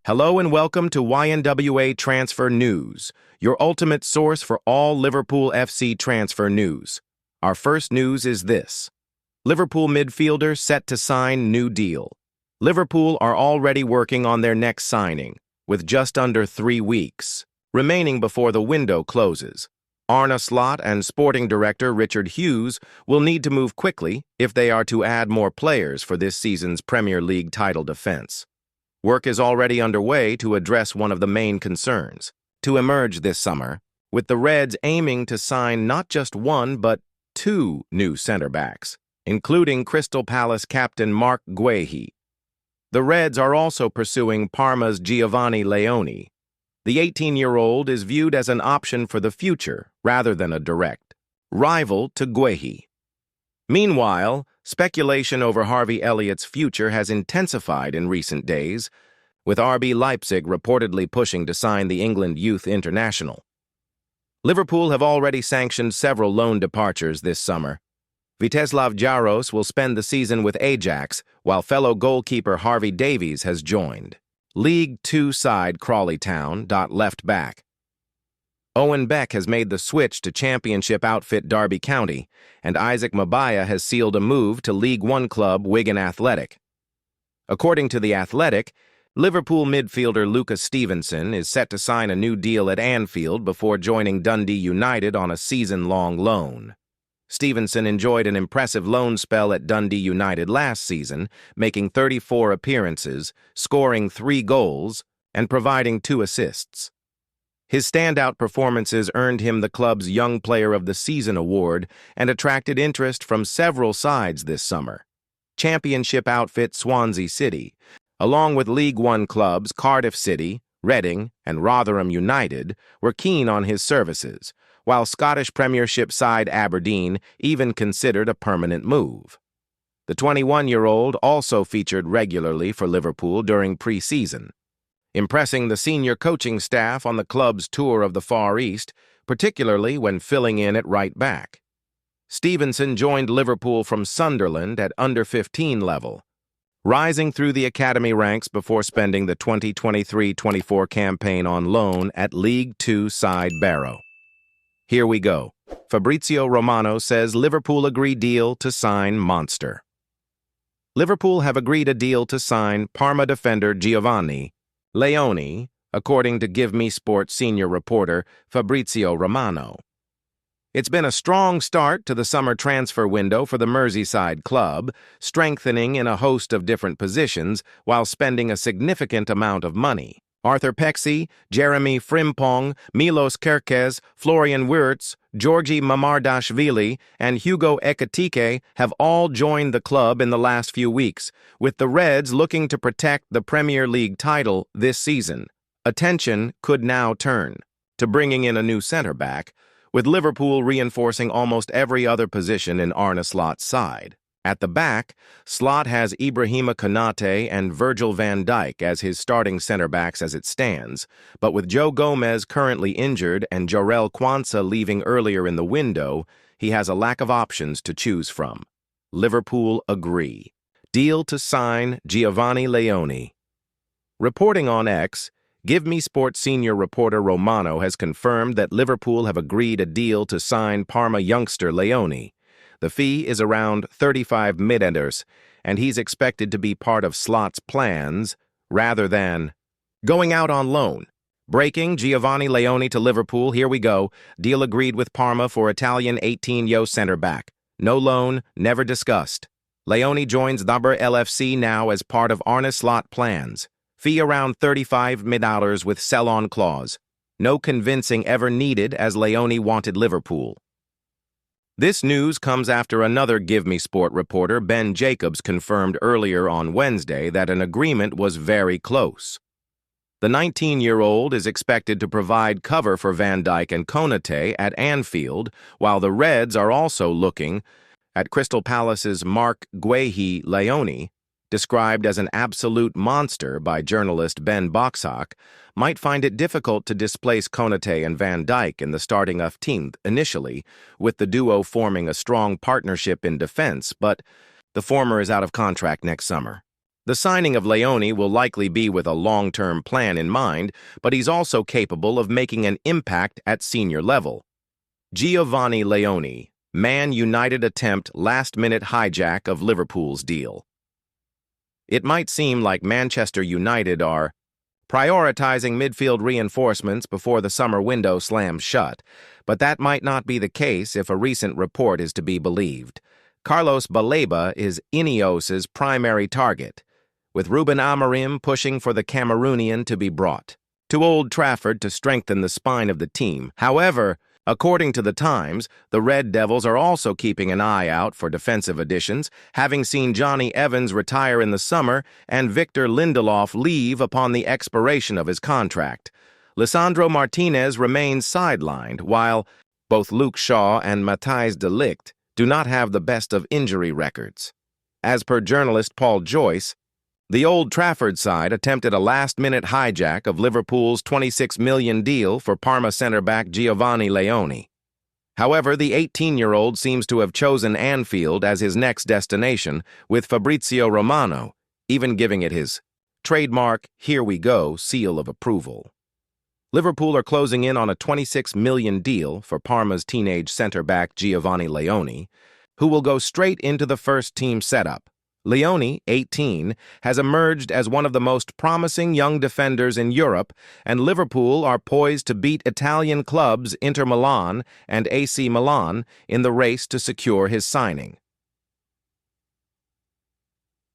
Hello and welcome to YNWA Transfer News, your ultimate source for all Liverpool FC transfer news. Our first news is this. Liverpool midfielder set to sign new deal. Liverpool are already working on their next signing, with just under 3 weeks remaining before the window closes. Arne Slot and sporting director Richard Hughes will need to move quickly if they are to add more players for this season's Premier League title defense. Work is already underway to address one of the main concerns to emerge this summer, with the Reds aiming to sign not just one but 2 new center-backs, including Crystal Palace captain Marc Guehi. The Reds are also pursuing Parma's Giovani Leone. The 18-year-old is viewed as an option for the future rather than a direct rival to Guehi. Meanwhile, speculation over Harvey Elliott's future has intensified in recent days, with RB Leipzig reportedly pushing to sign the England youth international. Liverpool have already sanctioned several loan departures this summer. Vítězslav Jaros will spend the season with Ajax, while fellow goalkeeper Harvey Davies has joined League Two side Crawley Town, left back. Owen Beck has made the switch to championship outfit Derby County, and Isaac Mabaya has sealed a move to League One club Wigan Athletic. According to The Athletic, Liverpool midfielder Lucas Stevenson is set to sign a new deal at Anfield before joining Dundee United on a season-long loan. Stevenson enjoyed an impressive loan spell at Dundee United last season, making 34 appearances, scoring 3 goals, and providing 2 assists. His standout performances earned him the club's Young Player of the Season award and attracted interest from several sides this summer. Championship outfit Swansea City, along with League One clubs Cardiff City, Reading, and Rotherham United, were keen on his services, while Scottish Premiership side Aberdeen even considered a permanent move. The 21-year-old also featured regularly for Liverpool during pre-season, impressing the senior coaching staff on the club's tour of the Far East, particularly when filling in at right back. Stevenson joined Liverpool from Sunderland at under-15 level, rising through the academy ranks before spending the 2023-24 campaign on loan at League Two side Barrow. Here we go. Fabrizio Romano says Liverpool agree deal to sign Monster. Liverpool have agreed a deal to sign Parma defender Giovani Leone, according to Give Me Sport senior reporter Fabrizio Romano. It's been a strong start to the summer transfer window for the Merseyside club, strengthening in a host of different positions while spending a significant amount of money. Arthur Peksy, Jeremy Frimpong, Milos Kerkez, Florian Wirtz, Georgi Mamardashvili, and Hugo Ekitike have all joined the club in the last few weeks, with the Reds looking to protect the Premier League title this season. Attention could now turn to bringing in a new centre-back, with Liverpool reinforcing almost every other position in Arne Slot's side. At the back, Slot has Ibrahima Konate and Virgil van Dijk as his starting center-backs as it stands, but with Joe Gomez currently injured and Jarell Quansah leaving earlier in the window, he has a lack of options to choose from. Liverpool agree. Deal to sign Giovani Leone. Reporting on X, Give Me Sport senior reporter Romano has confirmed that Liverpool have agreed a deal to sign Parma youngster Leone. The fee is around 35 million, and he's expected to be part of Slot's plans rather than going out on loan. Breaking Giovani Leone to Liverpool, here we go. Deal agreed with Parma for Italian 18-year center-back. No loan, never discussed. Leone joins Liverpool FC now as part of Arne Slot plans. Fee around $35 million with sell-on clause. No convincing ever needed as Leone wanted Liverpool. This news comes after another Give Me Sport reporter, Ben Jacobs, confirmed earlier on Wednesday that an agreement was very close. The 19-year-old is expected to provide cover for Van Dijk and Konate at Anfield, while the Reds are also looking at Crystal Palace's Marc Guehi Leone, described as an absolute monster by journalist Ben Boxhawk, might find it difficult to displace Konate and Van Dijk in the starting 11 initially, with the duo forming a strong partnership in defense, but the former is out of contract next summer. The signing of Leone will likely be with a long-term plan in mind, but he's also capable of making an impact at senior level. Giovani Leone, Man United attempt last-minute hijack of Liverpool's deal. It might seem like Manchester United are prioritizing midfield reinforcements before the summer window slams shut, but that might not be the case if a recent report is to be believed. Carlos Baleba is Ineos's primary target, with Ruben Amorim pushing for the Cameroonian to be brought to Old Trafford to strengthen the spine of the team. However, according to the Times, the Red Devils are also keeping an eye out for defensive additions, having seen Johnny Evans retire in the summer and Victor Lindelof leave upon the expiration of his contract. Lisandro Martinez remains sidelined, while both Luke Shaw and Matthijs de Ligt do not have the best of injury records. As per journalist Paul Joyce, the Old Trafford side attempted a last-minute hijack of Liverpool's $26 million deal for Parma center-back Giovani Leone. However, the 18-year-old seems to have chosen Anfield as his next destination, with Fabrizio Romano even giving it his trademark "Here we go" seal of approval. Liverpool are closing in on a $26 million deal for Parma's teenage center-back Giovani Leone, who will go straight into the first-team setup. Leone, 18, has emerged as one of the most promising young defenders in Europe, and Liverpool are poised to beat Italian clubs Inter Milan and AC Milan in the race to secure his signing.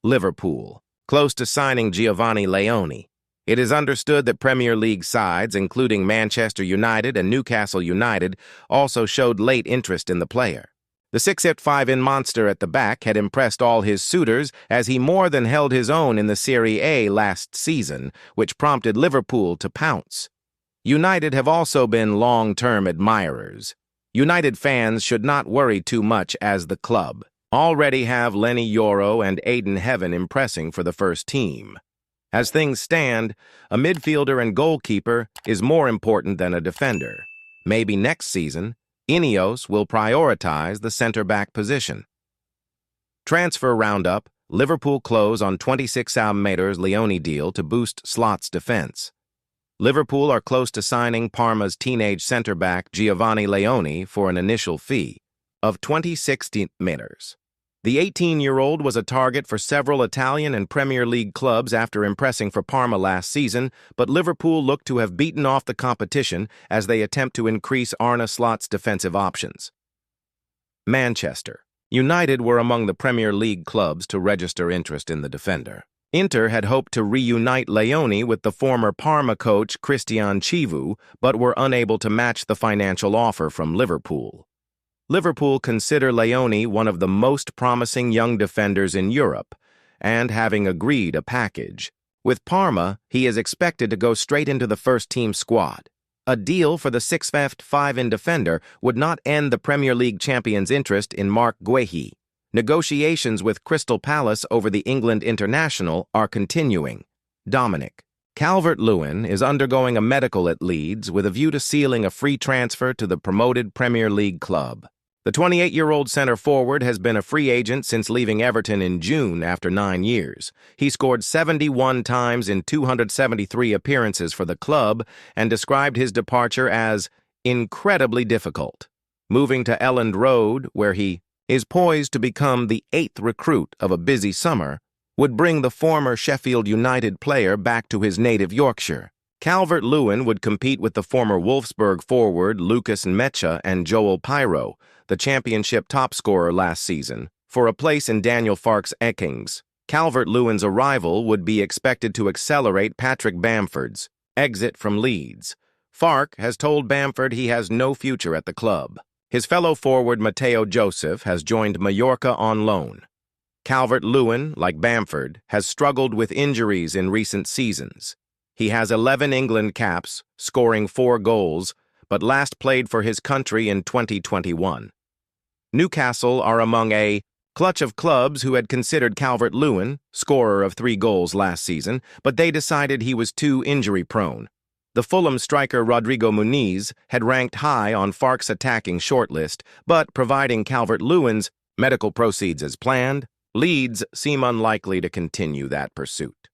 Liverpool, close to signing Giovani Leone. It is understood that Premier League sides, including Manchester United and Newcastle United, also showed late interest in the player. The 6'5" monster at the back had impressed all his suitors as he more than held his own in the Serie A last season, which prompted Liverpool to pounce. United have also been long-term admirers. United fans should not worry too much as the club already have Lenny Yoro and Aiden Heaven impressing for the first team. As things stand, a midfielder and goalkeeper is more important than a defender. Maybe next season, Ineos will prioritize the center-back position. Transfer roundup: Liverpool close on 26 million Leone deal to boost Slot's defense. Liverpool are close to signing Parma's teenage center-back Giovani Leone for an initial fee of 26 million. The 18-year-old was a target for several Italian and Premier League clubs after impressing for Parma last season, but Liverpool look to have beaten off the competition as they attempt to increase Arne Slot's defensive options. Manchester United were among the Premier League clubs to register interest in the defender. Inter had hoped to reunite Leone with the former Parma coach Cristian Chivu, but were unable to match the financial offer from Liverpool. Liverpool consider Leone one of the most promising young defenders in Europe, and having agreed a package. With Parma, he is expected to go straight into the first-team squad. A deal for the 6'5" defender would not end the Premier League champions' interest in Marc Guehi. Negotiations with Crystal Palace over the England international are continuing. Dominic Calvert-Lewin is undergoing a medical at Leeds with a view to sealing a free transfer to the promoted Premier League club. The 28-year-old center-forward has been a free agent since leaving Everton in June after 9 years. He scored 71 times in 273 appearances for the club and described his departure as incredibly difficult. Moving to Elland Road, where he is poised to become the 8th recruit of a busy summer, would bring the former Sheffield United player back to his native Yorkshire. Calvert-Lewin would compete with the former Wolfsburg forward Lucas Mecha and Joel Pyro, the championship top scorer last season, for a place in Daniel Farke's Ekings. Calvert-Lewin's arrival would be expected to accelerate Patrick Bamford's exit from Leeds. Farke has told Bamford he has no future at the club. His fellow forward Mateo Joseph has joined Mallorca on loan. Calvert-Lewin, like Bamford, has struggled with injuries in recent seasons. He has 11 England caps, scoring 4 goals, but last played for his country in 2021. Newcastle are among a clutch of clubs who had considered Calvert-Lewin, scorer of 3 goals last season, but they decided he was too injury-prone. The Fulham striker Rodrigo Muniz had ranked high on Farke's attacking shortlist, but providing Calvert-Lewin's medical proceeds as planned, Leeds seem unlikely to continue that pursuit.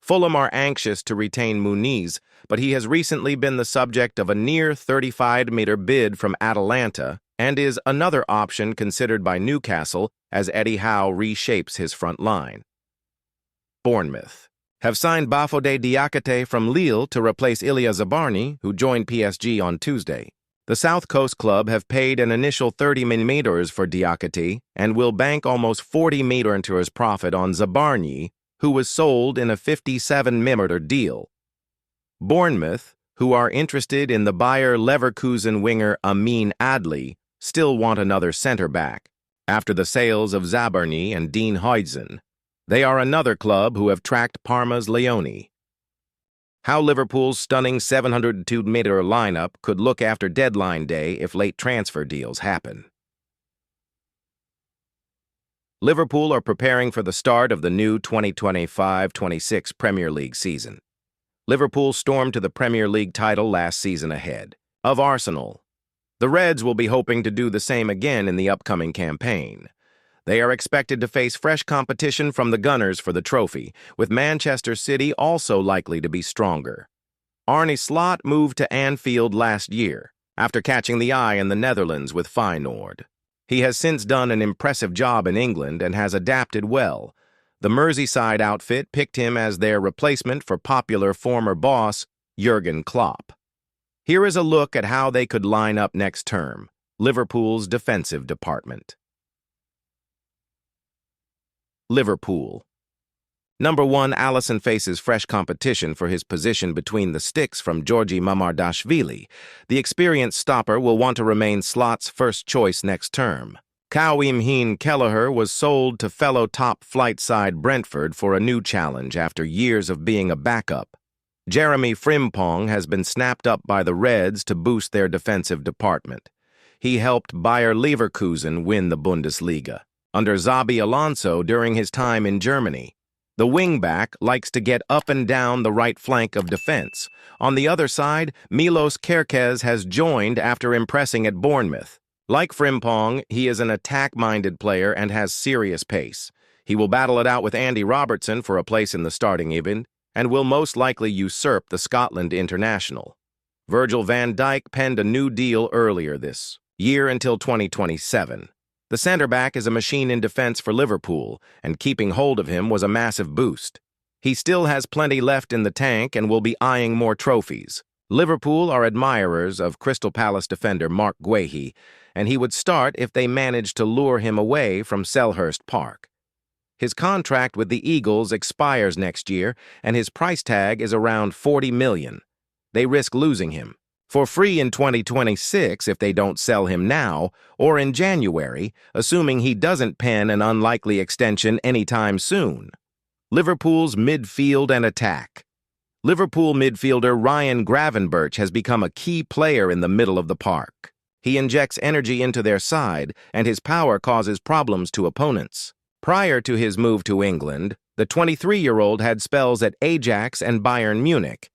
Fulham are anxious to retain Muniz, but he has recently been the subject of a near 35-meter bid from Atalanta and is another option considered by Newcastle as Eddie Howe reshapes his front line. Bournemouth have signed Bafodé Diakité from Lille to replace Ilya Zabarny, who joined PSG on Tuesday. The South Coast club have paid an initial 30 million euros for Diakité and will bank almost 40 million euros profit on Zabarny, who was sold in a 57 million deal. Bournemouth, who are interested in the Bayer Leverkusen winger Amin Adli, still want another centre-back, after the sales of Zabarny and Dean Huijsen. They are another club who have tracked Parma's Leoni. How Liverpool's stunning 702-meter lineup could look after deadline day if late transfer deals happen. Liverpool are preparing for the start of the new 2025-26 Premier League season. Liverpool stormed to the Premier League title last season ahead of Arsenal. The Reds will be hoping to do the same again in the upcoming campaign. They are expected to face fresh competition from the Gunners for the trophy, with Manchester City also likely to be stronger. Arne Slot moved to Anfield last year, after catching the eye in the Netherlands with Feyenoord. He has since done an impressive job in England and has adapted well. The Merseyside outfit picked him as their replacement for popular former boss Jurgen Klopp. Here is a look at how they could line up next term: Liverpool's defensive department. Liverpool. Number 1, Alisson faces fresh competition for his position between the sticks from Georgi Mamardashvili. The experienced stopper will want to remain Slot's first choice next term. Kaoim Kelleher was sold to fellow top-flight side Brentford for a new challenge after years of being a backup. Jeremy Frimpong has been snapped up by the Reds to boost their defensive department. He helped Bayer Leverkusen win the Bundesliga under Xabi Alonso during his time in Germany. The wingback likes to get up and down the right flank of defense. On the other side, Milos Kerkez has joined after impressing at Bournemouth. Like Frimpong, he is an attack-minded player and has serious pace. He will battle it out with Andy Robertson for a place in the starting 11 and will most likely usurp the Scotland international. Virgil van Dijk penned a new deal earlier this year until 2027. The centre-back is a machine in defense for Liverpool, and keeping hold of him was a massive boost. He still has plenty left in the tank and will be eyeing more trophies. Liverpool are admirers of Crystal Palace defender Mark Guehi, and he would start if they managed to lure him away from Selhurst Park. His contract with the Eagles expires next year, and his price tag is around 40 million. They risk losing him for free in 2026 if they don't sell him now, or in January, assuming he doesn't pen an unlikely extension anytime soon. Liverpool's midfield and attack. Liverpool midfielder Ryan Gravenberch has become a key player in the middle of the park. He injects energy into their side, and his power causes problems to opponents. Prior to his move to England, the 23-year-old had spells at Ajax and Bayern Munich.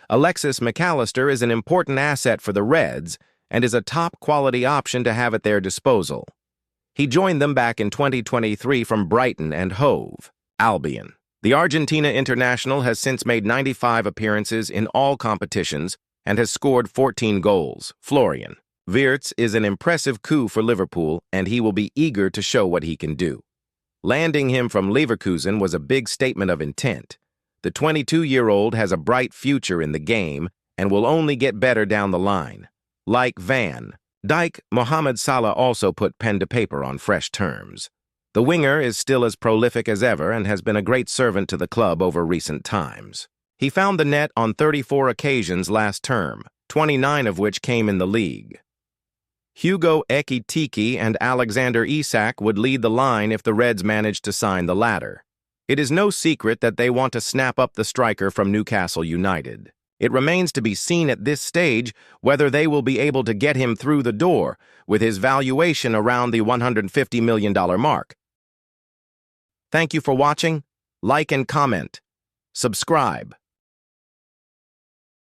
Alexis McAllister is an important asset for the Reds and is a top-quality option to have at their disposal. He joined them back in 2023 from Brighton and Hove Albion. The Argentina international has since made 95 appearances in all competitions and has scored 14 goals. Florian Wirtz is an impressive coup for Liverpool, and he will be eager to show what he can do. Landing him from Leverkusen was a big statement of intent. The 22-year-old has a bright future in the game and will only get better down the line. Like Van Dijk, Mohamed Salah also put pen to paper on fresh terms. The winger is still as prolific as ever and has been a great servant to the club over recent times. He found the net on 34 occasions last term, 29 of which came in the league. Hugo Ekitike and Alexander Isak would lead the line if the Reds managed to sign the latter. It is no secret that they want to snap up the striker from Newcastle United. It remains to be seen at this stage whether they will be able to get him through the door, with his valuation around the $150 million mark. Thank you for watching. Like and comment. Subscribe.